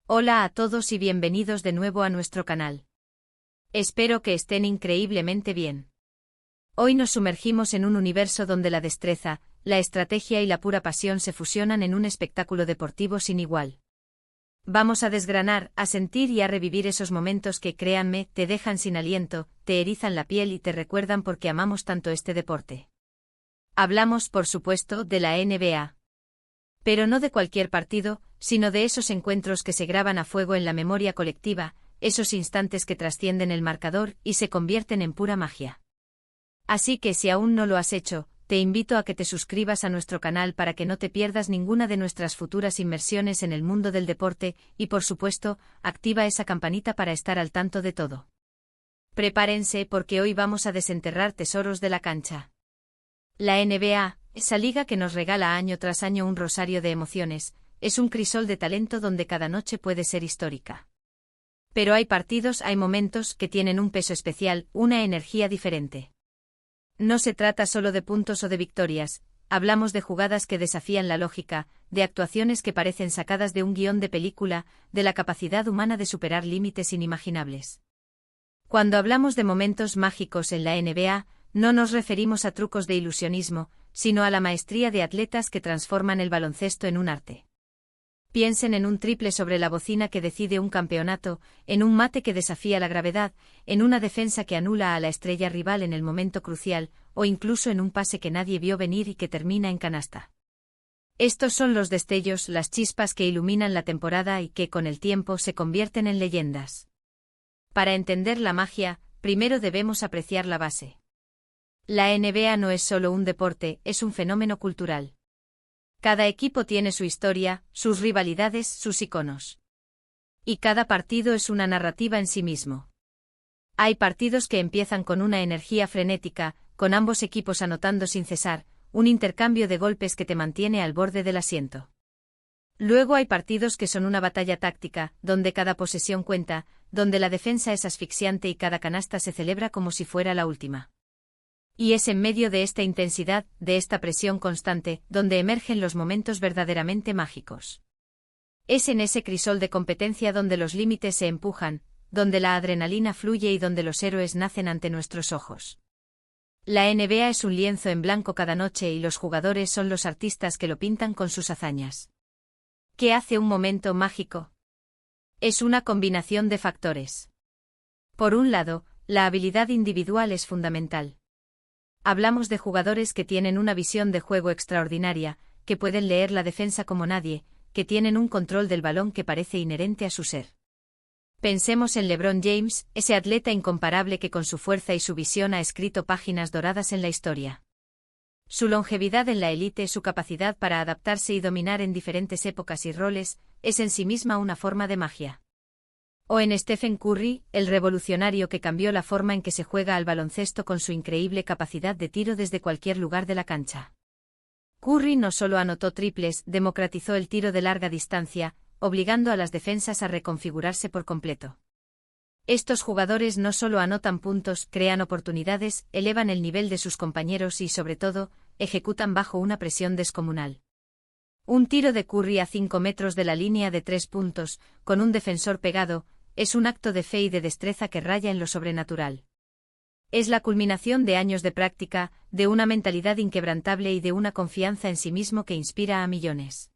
Hola a todos y bienvenidos de nuevo a nuestro canal. Espero que estén increíblemente bien. Hoy nos sumergimos en un universo donde la destreza, la estrategia y la pura pasión se fusionan en un espectáculo deportivo sin igual. Vamos a desgranar, a sentir y a revivir esos momentos que, créanme, te dejan sin aliento, te erizan la piel y te recuerdan por qué amamos tanto este deporte. Hablamos, por supuesto, de la NBA. Pero no de cualquier partido, sino de esos encuentros que se graban a fuego en la memoria colectiva, esos instantes que trascienden el marcador y se convierten en pura magia. Así que si aún no lo has hecho, te invito a que te suscribas a nuestro canal para que no te pierdas ninguna de nuestras futuras inmersiones en el mundo del deporte y, por supuesto, activa esa campanita para estar al tanto de todo. Prepárense porque hoy vamos a desenterrar tesoros de la cancha. La NBA, esa liga que nos regala año tras año un rosario de emociones, es un crisol de talento donde cada noche puede ser histórica. Pero hay partidos, hay momentos que tienen un peso especial, una energía diferente. No se trata solo de puntos o de victorias, hablamos de jugadas que desafían la lógica, de actuaciones que parecen sacadas de un guión de película, de la capacidad humana de superar límites inimaginables. Cuando hablamos de momentos mágicos en la NBA, no nos referimos a trucos de ilusionismo, sino a la maestría de atletas que transforman el baloncesto en un arte. Piensen en un triple sobre la bocina que decide un campeonato, en un mate que desafía la gravedad, en una defensa que anula a la estrella rival en el momento crucial, o incluso en un pase que nadie vio venir y que termina en canasta. Estos son los destellos, las chispas que iluminan la temporada y que con el tiempo se convierten en leyendas. Para entender la magia, primero debemos apreciar la base. La NBA no es solo un deporte, es un fenómeno cultural. Cada equipo tiene su historia, sus rivalidades, sus iconos. Y cada partido es una narrativa en sí mismo. Hay partidos que empiezan con una energía frenética, con ambos equipos anotando sin cesar, un intercambio de golpes que te mantiene al borde del asiento. Luego hay partidos que son una batalla táctica, donde cada posesión cuenta, donde la defensa es asfixiante y cada canasta se celebra como si fuera la última. Y es en medio de esta intensidad, de esta presión constante, donde emergen los momentos verdaderamente mágicos. Es en ese crisol de competencia donde los límites se empujan, donde la adrenalina fluye y donde los héroes nacen ante nuestros ojos. La NBA es un lienzo en blanco cada noche y los jugadores son los artistas que lo pintan con sus hazañas. ¿Qué hace un momento mágico? Es una combinación de factores. Por un lado, la habilidad individual es fundamental. Hablamos de jugadores que tienen una visión de juego extraordinaria, que pueden leer la defensa como nadie, que tienen un control del balón que parece inherente a su ser. Pensemos en LeBron James, ese atleta incomparable que con su fuerza y su visión ha escrito páginas doradas en la historia. Su longevidad en la élite, su capacidad para adaptarse y dominar en diferentes épocas y roles, es en sí misma una forma de magia. O en Stephen Curry, el revolucionario que cambió la forma en que se juega al baloncesto con su increíble capacidad de tiro desde cualquier lugar de la cancha. Curry no solo anotó triples, democratizó el tiro de larga distancia, obligando a las defensas a reconfigurarse por completo. Estos jugadores no solo anotan puntos, crean oportunidades, elevan el nivel de sus compañeros y, sobre todo, ejecutan bajo una presión descomunal. Un tiro de Curry a 5 metros de la línea de 3 puntos, con un defensor pegado, es un acto de fe y de destreza que raya en lo sobrenatural. Es la culminación de años de práctica, de una mentalidad inquebrantable y de una confianza en sí mismo que inspira a millones.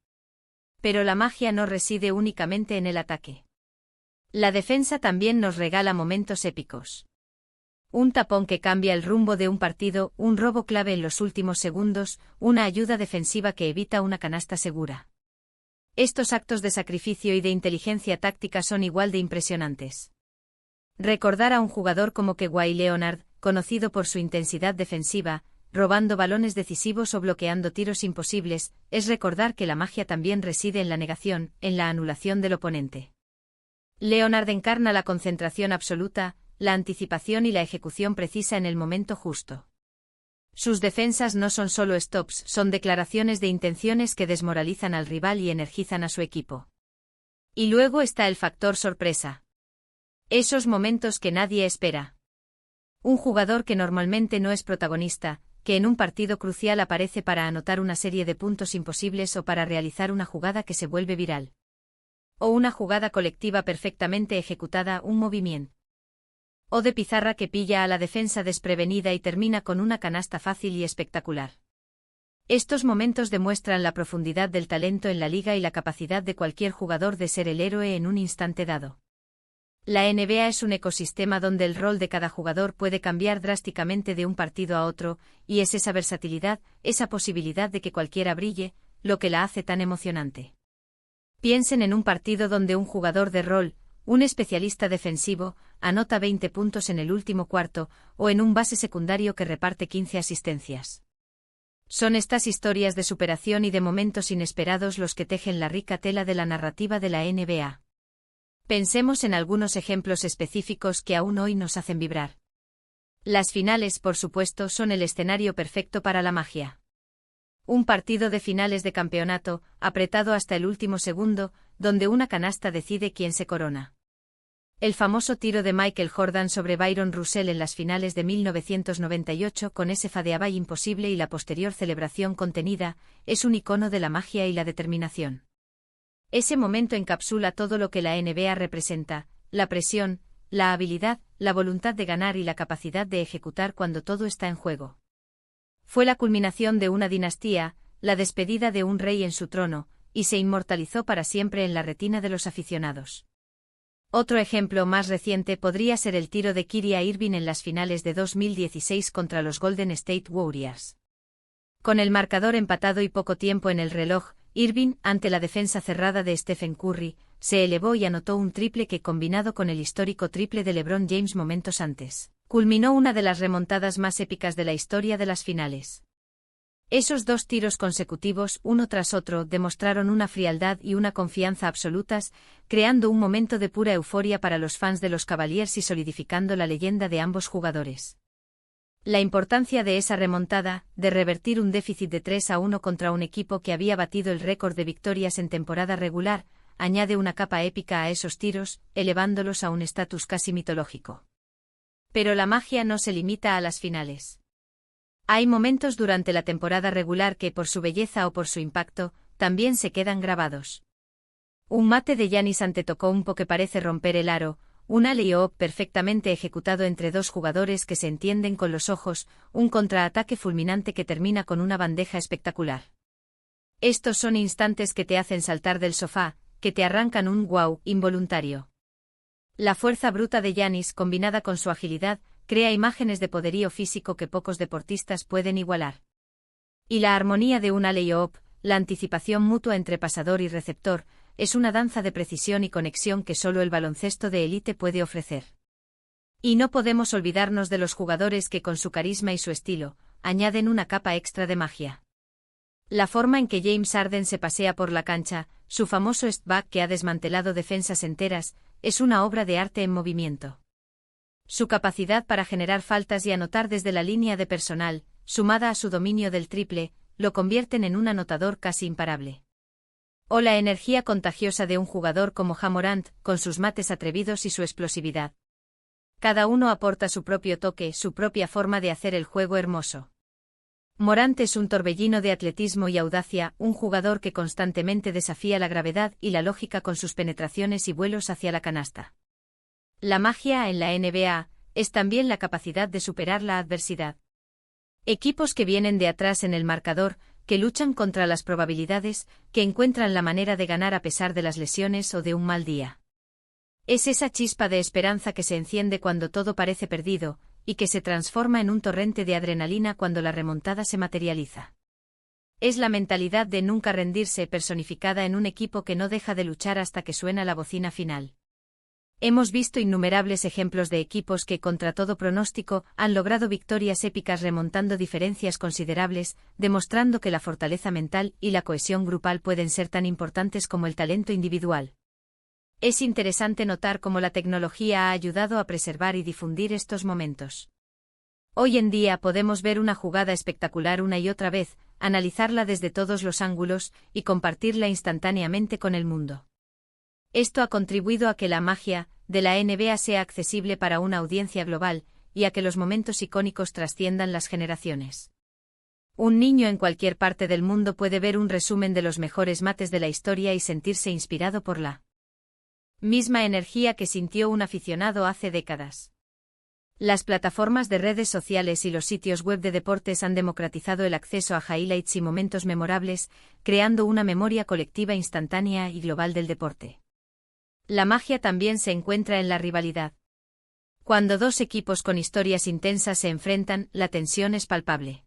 Pero la magia no reside únicamente en el ataque. La defensa también nos regala momentos épicos. Un tapón que cambia el rumbo de un partido, un robo clave en los últimos segundos, una ayuda defensiva que evita una canasta segura. Estos actos de sacrificio y de inteligencia táctica son igual de impresionantes. Recordar a un jugador como Kawhi Leonard, conocido por su intensidad defensiva, robando balones decisivos o bloqueando tiros imposibles, es recordar que la magia también reside en la negación, en la anulación del oponente. Leonard encarna la concentración absoluta, la anticipación y la ejecución precisa en el momento justo. Sus defensas no son solo stops, son declaraciones de intenciones que desmoralizan al rival y energizan a su equipo. Y luego está el factor sorpresa. Esos momentos que nadie espera. Un jugador que normalmente no es protagonista, que en un partido crucial aparece para anotar una serie de puntos imposibles o para realizar una jugada que se vuelve viral. O una jugada colectiva perfectamente ejecutada, un movimiento. O de pizarra que pilla a la defensa desprevenida y termina con una canasta fácil y espectacular. Estos momentos demuestran la profundidad del talento en la liga y la capacidad de cualquier jugador de ser el héroe en un instante dado. La NBA es un ecosistema donde el rol de cada jugador puede cambiar drásticamente de un partido a otro, y es esa versatilidad, esa posibilidad de que cualquiera brille, lo que la hace tan emocionante. Piensen en un partido donde un jugador de rol, un especialista defensivo, anota 20 puntos en el último cuarto, o en un base secundario que reparte 15 asistencias. Son estas historias de superación y de momentos inesperados los que tejen la rica tela de la narrativa de la NBA. Pensemos en algunos ejemplos específicos que aún hoy nos hacen vibrar. Las finales, por supuesto, son el escenario perfecto para la magia. Un partido de finales de campeonato, apretado hasta el último segundo, donde una canasta decide quién se corona. El famoso tiro de Michael Jordan sobre Byron Russell en las finales de 1998 con ese fadeaway imposible y la posterior celebración contenida, es un icono de la magia y la determinación. Ese momento encapsula todo lo que la NBA representa: la presión, la habilidad, la voluntad de ganar y la capacidad de ejecutar cuando todo está en juego. Fue la culminación de una dinastía, la despedida de un rey en su trono, y se inmortalizó para siempre en la retina de los aficionados. Otro ejemplo más reciente podría ser el tiro de Kyrie Irving en las finales de 2016 contra los Golden State Warriors. Con el marcador empatado y poco tiempo en el reloj, Irving, ante la defensa cerrada de Stephen Curry, se elevó y anotó un triple que, combinado con el histórico triple de LeBron James momentos antes, culminó una de las remontadas más épicas de la historia de las finales. Esos dos tiros consecutivos, uno tras otro, demostraron una frialdad y una confianza absolutas, creando un momento de pura euforia para los fans de los Cavaliers y solidificando la leyenda de ambos jugadores. La importancia de esa remontada, de revertir un déficit de 3-1 contra un equipo que había batido el récord de victorias en temporada regular, añade una capa épica a esos tiros, elevándolos a un estatus casi mitológico. Pero la magia no se limita a las finales. Hay momentos durante la temporada regular que, por su belleza o por su impacto, también se quedan grabados. Un mate de Giannis Antetokounmpo que parece romper el aro, un alley-oop perfectamente ejecutado entre dos jugadores que se entienden con los ojos, un contraataque fulminante que termina con una bandeja espectacular. Estos son instantes que te hacen saltar del sofá, que te arrancan un wow involuntario. La fuerza bruta de Giannis, combinada con su agilidad, crea imágenes de poderío físico que pocos deportistas pueden igualar. Y la armonía de un alley-oop, la anticipación mutua entre pasador y receptor, es una danza de precisión y conexión que solo el baloncesto de élite puede ofrecer. Y no podemos olvidarnos de los jugadores que, con su carisma y su estilo, añaden una capa extra de magia. La forma en que James Harden se pasea por la cancha, su famoso step-back que ha desmantelado defensas enteras, es una obra de arte en movimiento. Su capacidad para generar faltas y anotar desde la línea de personal, sumada a su dominio del triple, lo convierten en un anotador casi imparable. O la energía contagiosa de un jugador como Ja Morant, con sus mates atrevidos y su explosividad. Cada uno aporta su propio toque, su propia forma de hacer el juego hermoso. Morant es un torbellino de atletismo y audacia, un jugador que constantemente desafía la gravedad y la lógica con sus penetraciones y vuelos hacia la canasta. La magia en la NBA es también la capacidad de superar la adversidad. Equipos que vienen de atrás en el marcador, que luchan contra las probabilidades, que encuentran la manera de ganar a pesar de las lesiones o de un mal día. Es esa chispa de esperanza que se enciende cuando todo parece perdido, y que se transforma en un torrente de adrenalina cuando la remontada se materializa. Es la mentalidad de nunca rendirse personificada en un equipo que no deja de luchar hasta que suena la bocina final. Hemos visto innumerables ejemplos de equipos que, contra todo pronóstico, han logrado victorias épicas remontando diferencias considerables, demostrando que la fortaleza mental y la cohesión grupal pueden ser tan importantes como el talento individual. Es interesante notar cómo la tecnología ha ayudado a preservar y difundir estos momentos. Hoy en día podemos ver una jugada espectacular una y otra vez, analizarla desde todos los ángulos y compartirla instantáneamente con el mundo. Esto ha contribuido a que la magia de la NBA sea accesible para una audiencia global, y a que los momentos icónicos trasciendan las generaciones. Un niño en cualquier parte del mundo puede ver un resumen de los mejores mates de la historia y sentirse inspirado por la Misma energía que sintió un aficionado hace décadas. Las plataformas de redes sociales y los sitios web de deportes han democratizado el acceso a highlights y momentos memorables, creando una memoria colectiva instantánea y global del deporte. La magia también se encuentra en la rivalidad. Cuando dos equipos con historias intensas se enfrentan, la tensión es palpable.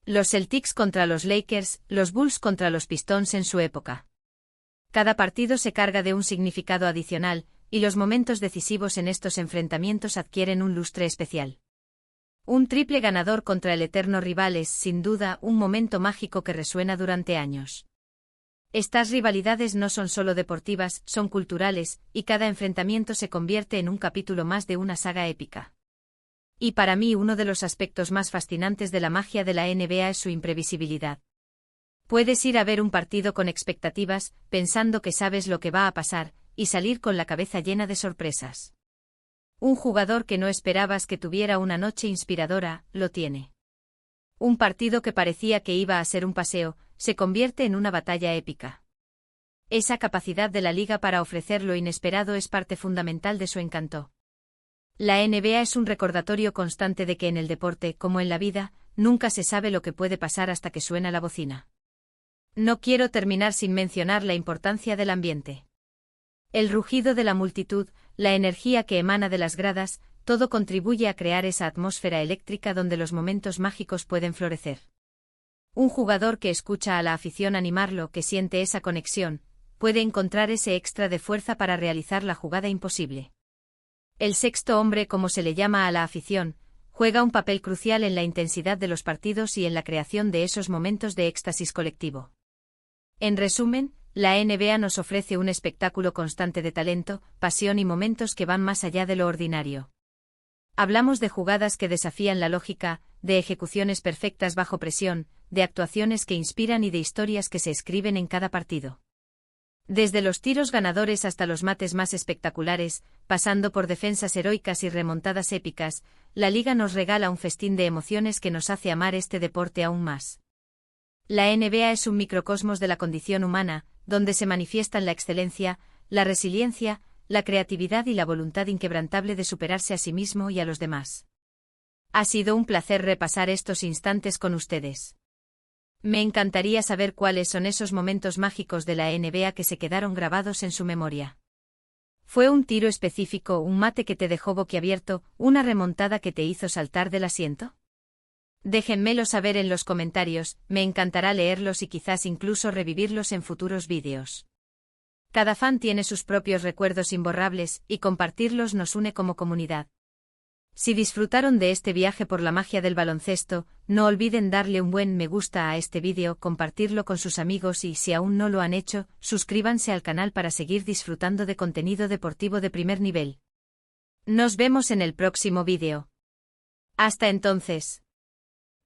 Los Celtics contra los Lakers, los Bulls contra los Pistons en su época. Cada partido se carga de un significado adicional, y los momentos decisivos en estos enfrentamientos adquieren un lustre especial. Un triple ganador contra el eterno rival es, sin duda, un momento mágico que resuena durante años. Estas rivalidades no son solo deportivas, son culturales, y cada enfrentamiento se convierte en un capítulo más de una saga épica. Y para mí uno de los aspectos más fascinantes de la magia de la NBA es su imprevisibilidad. Puedes ir a ver un partido con expectativas, pensando que sabes lo que va a pasar, y salir con la cabeza llena de sorpresas. Un jugador que no esperabas que tuviera una noche inspiradora, lo tiene. Un partido que parecía que iba a ser un paseo, se convierte en una batalla épica. Esa capacidad de la liga para ofrecer lo inesperado es parte fundamental de su encanto. La NBA es un recordatorio constante de que en el deporte, como en la vida, nunca se sabe lo que puede pasar hasta que suena la bocina. No quiero terminar sin mencionar la importancia del ambiente. El rugido de la multitud, la energía que emana de las gradas, todo contribuye a crear esa atmósfera eléctrica donde los momentos mágicos pueden florecer. Un jugador que escucha a la afición animarlo, que siente esa conexión, puede encontrar ese extra de fuerza para realizar la jugada imposible. El sexto hombre, como se le llama a la afición, juega un papel crucial en la intensidad de los partidos y en la creación de esos momentos de éxtasis colectivo. En resumen, la NBA nos ofrece un espectáculo constante de talento, pasión y momentos que van más allá de lo ordinario. Hablamos de jugadas que desafían la lógica, de ejecuciones perfectas bajo presión, de actuaciones que inspiran y de historias que se escriben en cada partido. Desde los tiros ganadores hasta los mates más espectaculares, pasando por defensas heroicas y remontadas épicas, la liga nos regala un festín de emociones que nos hace amar este deporte aún más. La NBA es un microcosmos de la condición humana, donde se manifiestan la excelencia, la resiliencia, la creatividad y la voluntad inquebrantable de superarse a sí mismo y a los demás. Ha sido un placer repasar estos instantes con ustedes. Me encantaría saber cuáles son esos momentos mágicos de la NBA que se quedaron grabados en su memoria. ¿Fue un tiro específico, un mate que te dejó boquiabierto, una remontada que te hizo saltar del asiento? Déjenmelo saber en los comentarios, me encantará leerlos y quizás incluso revivirlos en futuros vídeos. Cada fan tiene sus propios recuerdos imborrables, y compartirlos nos une como comunidad. Si disfrutaron de este viaje por la magia del baloncesto, no olviden darle un buen me gusta a este vídeo, compartirlo con sus amigos y, si aún no lo han hecho, suscríbanse al canal para seguir disfrutando de contenido deportivo de primer nivel. Nos vemos en el próximo vídeo. Hasta entonces.